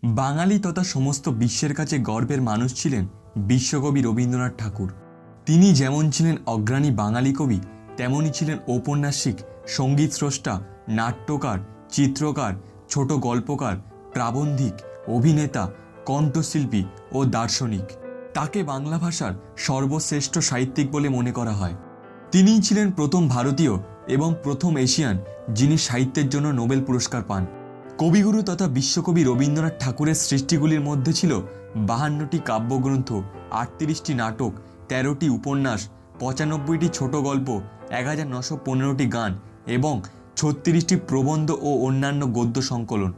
বাঙালি তথা সমস্ত বিশ্বের কাছে গর্বের মানুষ ছিলেন বিশ্বকবি রবীন্দ্রনাথ ঠাকুর। তিনি যেমন ছিলেন অগ্রণী বাঙালি কবি, তেমনই ছিলেন ঔপন্যাসিক, সঙ্গীত স্রষ্টা, নাট্যকার, চিত্রকার, ছোট গল্পকার, প্রাবন্ধিক, অভিনেতা, কণ্ঠশিল্পী ও দার্শনিক। তাকে বাংলা ভাষার সর্বশ্রেষ্ঠ সাহিত্যিক বলে মনে করা হয়। তিনিই ছিলেন প্রথম ভারতীয় এবং প্রথম এশিয়ান যিনি সাহিত্যের জন্য নোবেল পুরস্কার পান। কবিগুরু তথা বিশ্বকবি রবীন্দ্রনাথ ঠাকুরের সৃষ্টিগুলির মধ্যে ছিল 52টি কাব্যগ্রন্থ, 38টি নাটক, 13টি উপন্যাস, 95টি ছোট গল্প, 1915টি গান এবং 36টি প্রবন্ধ ও অন্যান্য গদ্য সংকলন।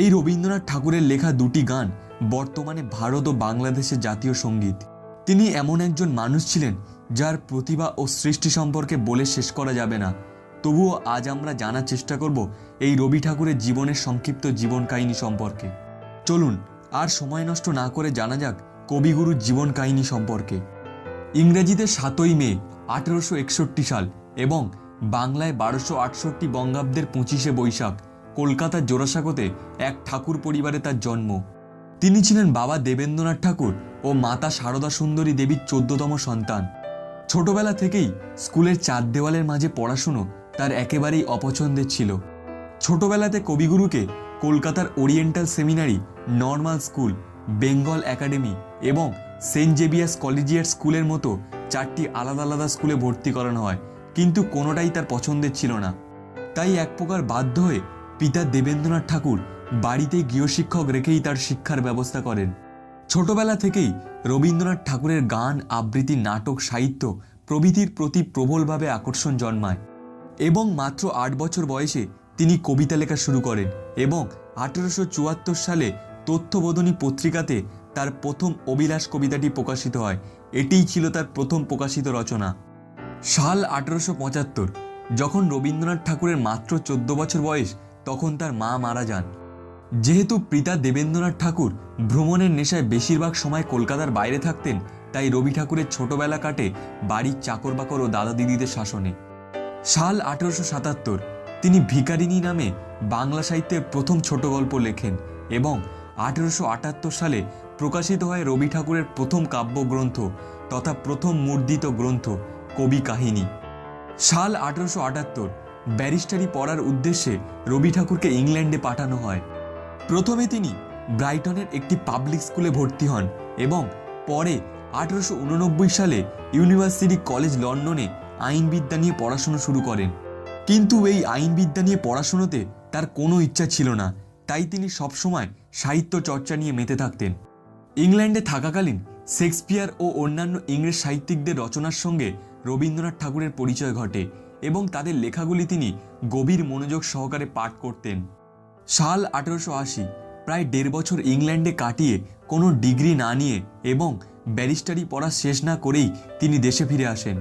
এই রবীন্দ্রনাথ ঠাকুরের লেখা দুটি গান বর্তমানে ভারত ও বাংলাদেশের জাতীয় সঙ্গীত। তিনি এমন একজন মানুষ ছিলেন যার প্রতিভা ও সৃষ্টি সম্পর্কে বলে শেষ করা যাবে না। তবুও আজ আমরা জানার চেষ্টা করব এই রবি ঠাকুরের জীবনের সংক্ষিপ্ত জীবন কাহিনী সম্পর্কে। চলুন আর সময় নষ্ট না করে জানা যাক কবিগুরুর জীবন কাহিনী সম্পর্কে। ইংরেজিতে 7ই মে 1861 সাল এবং বাংলায় 1268 বঙ্গাব্দের 25শে বৈশাখ কলকাতার জোড়াসাঁকোতে এক ঠাকুর পরিবারে তার জন্ম। তিনি ছিলেন বাবা দেবেন্দ্রনাথ ঠাকুর ও মাতা সারদা সুন্দরী দেবীর 14তম সন্তান। ছোটবেলা থেকেই স্কুলের 4 দেওয়ালের মাঝে পড়াশুনো তার একেবারেই অপছন্দের ছিল। ছোটবেলাতে কবিগুরুকে কলকাতার oriental seminary, normal school, Bengal academy এবং সেন্ট জেভিয়ার্স কলেজিয়েট স্কুলের মতো 4টি আলাদা আলাদা স্কুলে ভর্তি করানো হয়, কিন্তু কোনোটাই তার পছন্দের ছিল না। তাই এক প্রকার বাধ্য হয়ে পিতা দেবেন্দ্রনাথ ঠাকুর বাড়িতে গৃহশিক্ষক রেখেই তার শিক্ষার ব্যবস্থা করেন। ছোটবেলা থেকেই রবীন্দ্রনাথ ঠাকুরের গান, আবৃত্তি, নাটক, সাহিত্য প্রভৃতির প্রতি প্রবলভাবে আকর্ষণ জন্মায় এবং মাত্র 8 বছর বয়সে তিনি কবিতা লেখা শুরু করেন এবং 1874 সালে তথ্যবোধিনী পত্রিকাতে তার প্রথম অভিলাষ কবিতাটি প্রকাশিত হয়। এটিই ছিল তার প্রথম প্রকাশিত রচনা। সাল 1875। যখন রবীন্দ্রনাথ ঠাকুরের মাত্র 14 বছর বয়স, তখন তার মা মারা যান। যেহেতু পিতা দেবেন্দ্রনাথ ঠাকুর ভ্রমণের নেশায় বেশিরভাগ সময় কলকাতার বাইরে থাকতেন, তাই রবি ঠাকুরের ছোটবেলা কাটে বাড়ির চাকর বাকর ও দাদা দিদিদের শাসনে। সাল 1877 তিনি ভিখারিনী নামে বাংলা সাহিত্যের প্রথম ছোট গল্প লেখেন এবং 1878 সালে প্রকাশিত হয় রবি ঠাকুরের প্রথম কাব্যগ্রন্থ তথা প্রথম মুদ্রিত গ্রন্থ কবি কাহিনী। সাল 1878 ব্যারিস্টারি পড়ার উদ্দেশ্যে রবি ঠাকুরকে ইংল্যান্ডে পাঠানো হয়। প্রথমে তিনি ব্রাইটনের একটি পাবলিক স্কুলে ভর্তি হন এবং পরে 1889 সালে ইউনিভার্সিটি কলেজ লন্ডনে আইনবিদ্যা নিয়ে পড়াশুনো শুরু করেন। কিন্তু এই আইনবিদ্যা নিয়ে পড়াশুনোতে তার কোনো ইচ্ছা ছিল না, তাই তিনি সবসময় সাহিত্য চর্চা নিয়ে মেতে থাকতেন। ইংল্যান্ডে থাকাকালীন শেক্সপিয়ার ও অন্যান্য ইংরেজ সাহিত্যিকদের রচনার সঙ্গে রবীন্দ্রনাথ ঠাকুরের পরিচয় ঘটে এবং তাদের লেখাগুলি তিনি গভীর মনোযোগ সহকারে পাঠ করতেন। সাল 1880 প্রায় 1.5 বছর ইংল্যান্ডে কাটিয়ে কোনো ডিগ্রি না নিয়ে এবং ব্যারিস্টারি পড়া শেষ না করেই তিনি দেশে ফিরে আসেন।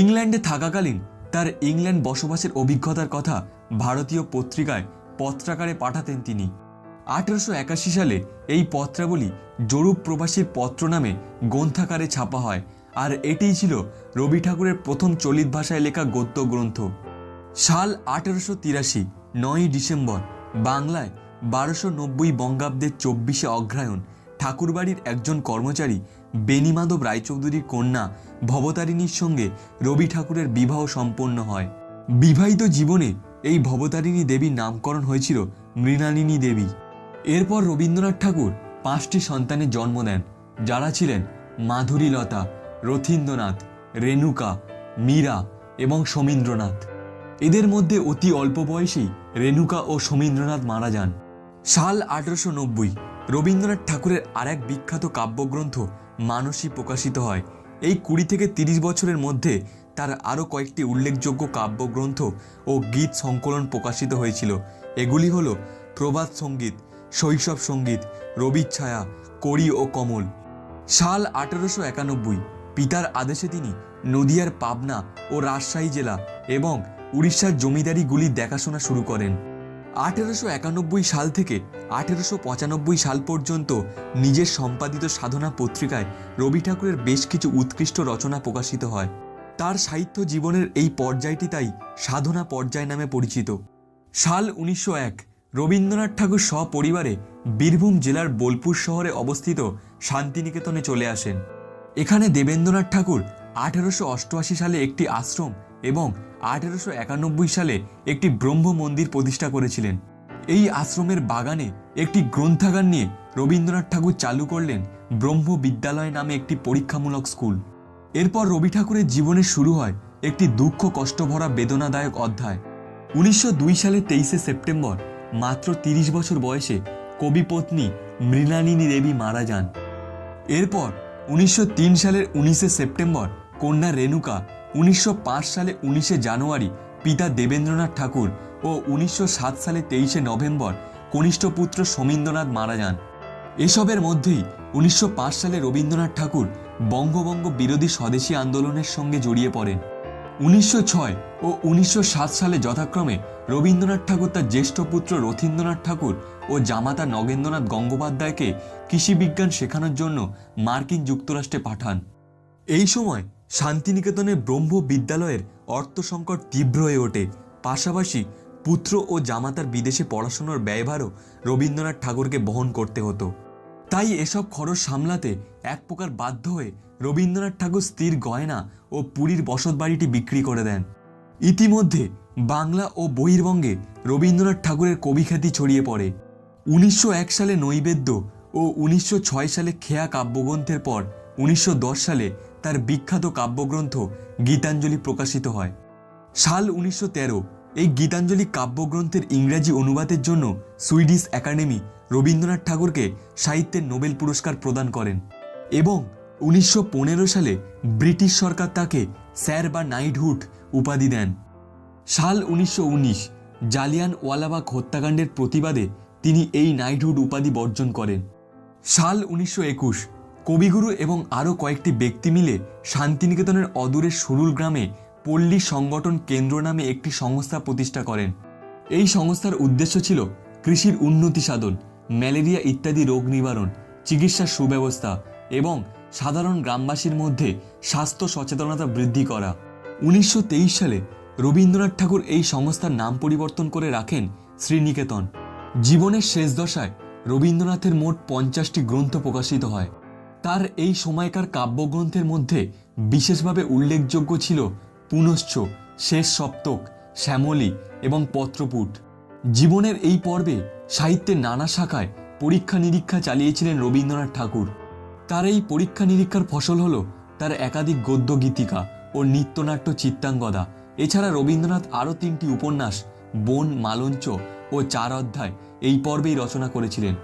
ইংল্যান্ডে থাকাকালীন তার ইংল্যান্ড বসবাসের অভিজ্ঞতার কথা ভারতীয় পত্রিকায় পত্রাকারে পাঠাতেন তিনি। 1881 সালে এই পত্রাবলী জরুপ প্রবাসীর পত্র নামে গ্রন্থাকারে ছাপা হয়, আর এটিই ছিল রবি ঠাকুরের প্রথম চলিত ভাষায় লেখা গদ্য গ্রন্থ। সাল 1883 9ই ডিসেম্বর বাংলায় 1290 বঙ্গাব্দের 24শে অগ্রহায়ণ ঠাকুরবাড়ির একজন কর্মচারী বেণীমাধব রায়চৌধুরীর কন্যা ভবতারিণীর সঙ্গে রবি ঠাকুরের বিবাহ সম্পন্ন হয়। বিবাহিত জীবনে এই ভবতারিণী দেবীর নামকরণ হয়েছিল মৃণালিনী দেবী। এরপর রবীন্দ্রনাথ ঠাকুর 5টি সন্তানের জন্ম দেন, যারা ছিলেন মাধুরীলতা, রথীন্দ্রনাথ, রেণুকা, মীরা এবং সমীন্দ্রনাথ। এদের মধ্যে অতি অল্প বয়সেই রেণুকা ও সমীন্দ্রনাথ মারা যান। সাল 1890 রবীন্দ্রনাথ ঠাকুরের আরেক বিখ্যাত কাব্যগ্রন্থ মানসী প্রকাশিত হয়। এই 20 থেকে 30 বছরের মধ্যে তার আরও কয়েকটি উল্লেখযোগ্য কাব্যগ্রন্থ ও গীত সংকলন প্রকাশিত হয়েছিল। এগুলি হল প্রভাত সঙ্গীত, শৈশব সঙ্গীত, রবির ছায়া, কড়ি ও কমল। সাল 1891 পিতার আদেশে তিনি নদিয়ার পাবনা ও রাজশাহী জেলা এবং উড়িষ্যার জমিদারিগুলির দেখাশোনা শুরু করেন। 1891 সাল থেকে 1895 সাল পর্যন্ত নিজের সম্পাদিত সাধনা পত্রিকায় রবি ঠাকুরের বেশ কিছু উৎকৃষ্ট রচনা প্রকাশিত হয়। তার সাহিত্য জীবনের এই পর্যায়টি তাই সাধনা পর্যায় নামে পরিচিত। সাল 1901 রবীন্দ্রনাথ ঠাকুর সপরিবারে বীরভূম জেলার বোলপুর শহরে অবস্থিত শান্তিনিকেতনে চলে আসেন। এখানে দেবেন্দ্রনাথ ঠাকুর 1888 সালে একটি আশ্রম এবং 1891 সালে একটি ব্রহ্ম মন্দির প্রতিষ্ঠা করেছিলেন। এই আশ্রমের বাগানে একটি গ্রন্থাগার নিয়ে রবীন্দ্রনাথ ঠাকুর চালু করলেন ব্রহ্ম বিদ্যালয় নামে একটি পরীক্ষামূলক স্কুল। এরপর রবি ঠাকুরের জীবনে শুরু হয় একটি দুঃখ কষ্ট ভরা বেদনাদায়ক অধ্যায়। 1902 সালে 23শে সেপ্টেম্বর মাত্র 30 বছর বয়সে কবিপত্নী মৃণালিনী দেবী মারা যান। এরপর 1903 সালের 19শে সেপ্টেম্বর কন্যা রেণুকা, 1905 সালে 19শে জানুয়ারি পিতা দেবেন্দ্রনাথ ঠাকুর ও 1907 সালে 23শে নভেম্বর কনিষ্ঠ পুত্র সমীন্দ্রনাথ মারা যান। এসবের মধ্যেই 1905 সালে রবীন্দ্রনাথ ঠাকুর বঙ্গভঙ্গ বিরোধী স্বদেশী আন্দোলনের সঙ্গে জড়িয়ে পড়েন। 1906 ও 1907 সালে যথাক্রমে রবীন্দ্রনাথ ঠাকুর তার জ্যেষ্ঠ পুত্র রথীন্দ্রনাথ ঠাকুর ও জামাতা নগেন্দ্রনাথ গঙ্গোপাধ্যায়কে কৃষিবিজ্ঞান শেখানোর জন্য মার্কিন যুক্তরাষ্ট্রে পাঠান। এই সময় শান্তিনিকেতনের ব্রহ্ম বিদ্যালয়ের অর্থ সংকট তীব্র হয়ে ওঠে। পাশাপাশি পুত্র ও জামাতার বিদেশে পড়াশোনার ব্যয়ভারও রবীন্দ্রনাথ ঠাকুরকে বহন করতে হতো। তাই এসব খরচ সামলাতে এক প্রকার বাধ্য হয়ে রবীন্দ্রনাথ ঠাকুর স্ত্রীর গয়না ও পুরীর বসতবাড়িটি বিক্রি করে দেন। ইতিমধ্যে বাংলা ও বহির্বঙ্গে রবীন্দ্রনাথ ঠাকুরের কবিখ্যাতি ছড়িয়ে পড়ে। 1901 সালে নৈবেদ্য ও 1906 সালে খেয়া কাব্যগ্রন্থের পর 1910 সালে তার বিখ্যাত কাব্যগ্রন্থ গীতাঞ্জলি প্রকাশিত হয়। সাল 1913 এই গীতাঞ্জলি কাব্যগ্রন্থের ইংরাজি অনুবাদের জন্য সুইডিশ একাডেমি রবীন্দ্রনাথ ঠাকুরকে সাহিত্যের নোবেল পুরস্কার প্রদান করেন এবং 1915 সালে ব্রিটিশ সরকার তাকে স্যার বা নাইটহুড উপাধি দেন। সাল 1919 জালিয়ানওয়ালাবাগ হত্যাকাণ্ডের প্রতিবাদে তিনি এই নাইটহুড উপাধি বর্জন করেন। সাল 1921 কবিগুরু এবং আরও কয়েকটি ব্যক্তি মিলে শান্তিনিকেতনের অদূরের সুরুল গ্রামে পল্লী সংগঠন কেন্দ্র নামে একটি সংস্থা প্রতিষ্ঠা করেন। এই সংস্থার উদ্দেশ্য ছিল কৃষির উন্নতি সাধন, ম্যালেরিয়া ইত্যাদি রোগ নিবারণ, চিকিৎসার সুব্যবস্থা এবং সাধারণ গ্রামবাসীর মধ্যে স্বাস্থ্য সচেতনতা বৃদ্ধি করা। 1923 সালে রবীন্দ্রনাথ ঠাকুর এই সংস্থার নাম পরিবর্তন করে রাখেন শ্রীনিকেতন। জীবনের শেষ দশায় রবীন্দ্রনাথের মোট 50টি গ্রন্থ প্রকাশিত হয়। তার এই সময়কার কাব্যগ্রন্থের মধ্যে বিশেষভাবে উল্লেখযোগ্য ছিল পুনশ্চ, শেষ সপ্তক, শ্যামলী এবং পত্রপুট। জীবনের এই পর্বে সাহিত্যের নানা শাখায় পরীক্ষা নিরীক্ষা চালিয়েছিলেন রবীন্দ্রনাথ ঠাকুর। তার এই পরীক্ষা নিরীক্ষার ফসল হল তার একাধিক গদ্য গীতিকা ও নৃত্যনাট্য চিত্রাঙ্গদা। এছাড়া রবীন্দ্রনাথ আরও 3টি উপন্যাস বন, মালঞ্চ ও 4 অধ্যায় এই পর্বেই রচনা করেছিলেন।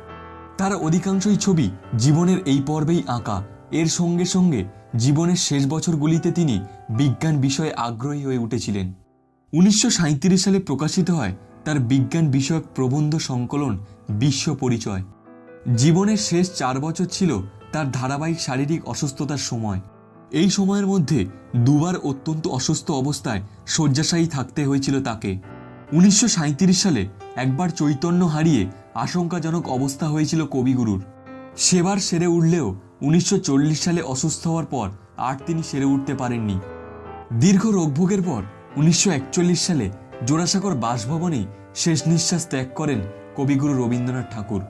তার অধিকাংশই ছবি জীবনের এই পর্বেই আঁকা। এর সঙ্গে সঙ্গে জীবনের শেষ বছরগুলিতে তিনি বিজ্ঞান বিষয়ে আগ্রহী হয়ে উঠেছিলেন। 1937 সালে প্রকাশিত হয় তার বিজ্ঞান বিষয়ক প্রবন্ধ সংকলন বিশ্ব পরিচয়। জীবনের শেষ 4 বছর ছিল তার ধারাবাহিক শারীরিক অসুস্থতার সময়। এই সময়ের মধ্যে দুবার অত্যন্ত অসুস্থ অবস্থায় শয্যাশায়ী থাকতে হয়েছিল তাকে। 1937 সালে একবার চৈতন্য হারিয়ে আশঙ্কাজনক অবস্থা হয়েছিল কবিগুরুর। সেবার সেরে উঠলেও 1940 সালে অসুস্থ হওয়ার পর আর তিনি সেরে উঠতে পারেননি। দীর্ঘ রোগভোগের পর 1941 সালে জোড়াসাঁকোর বাসভবনেই শেষ নিঃশ্বাস ত্যাগ করেন কবিগুরু রবীন্দ্রনাথ ঠাকুর।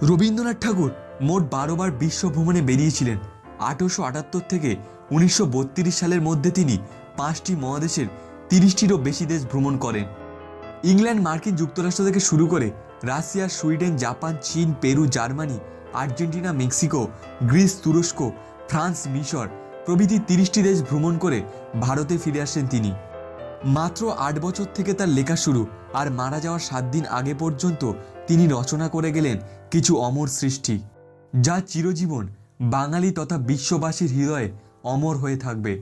রবীন্দ্রনাথ ঠাকুর মোট 12 বার বিশ্ব ভ্রমণে বেরিয়েছিলেন। 1878 থেকে 1932 সালের মধ্যে তিনি 5টি মহাদেশের 30টিরও বেশি দেশ ভ্রমণ করেন। ইংল্যান্ড, মার্কিন যুক্তরাষ্ট্র থেকে শুরু করে রাশিয়া, সুইডেন, জাপান, চীন, Peru, Germany, Argentina, Mexico, Greece, তুরস্ক, ফ্রান্স, মিশর প্রভৃতি 30টি দেশ ভ্রমণ করে ভারতে ফিরে আসেন তিনি। মাত্র 8 বছর থেকে তার লেখা শুরু, আর মারা যাওয়ার 7 দিন আগে পর্যন্ত তিনি রচনা করে গেলেন কিছু অমর সৃষ্টি, যা চিরজীবন বাঙালি তথা বিশ্ববাসীর হৃদয়ে অমর হয়ে থাকবে।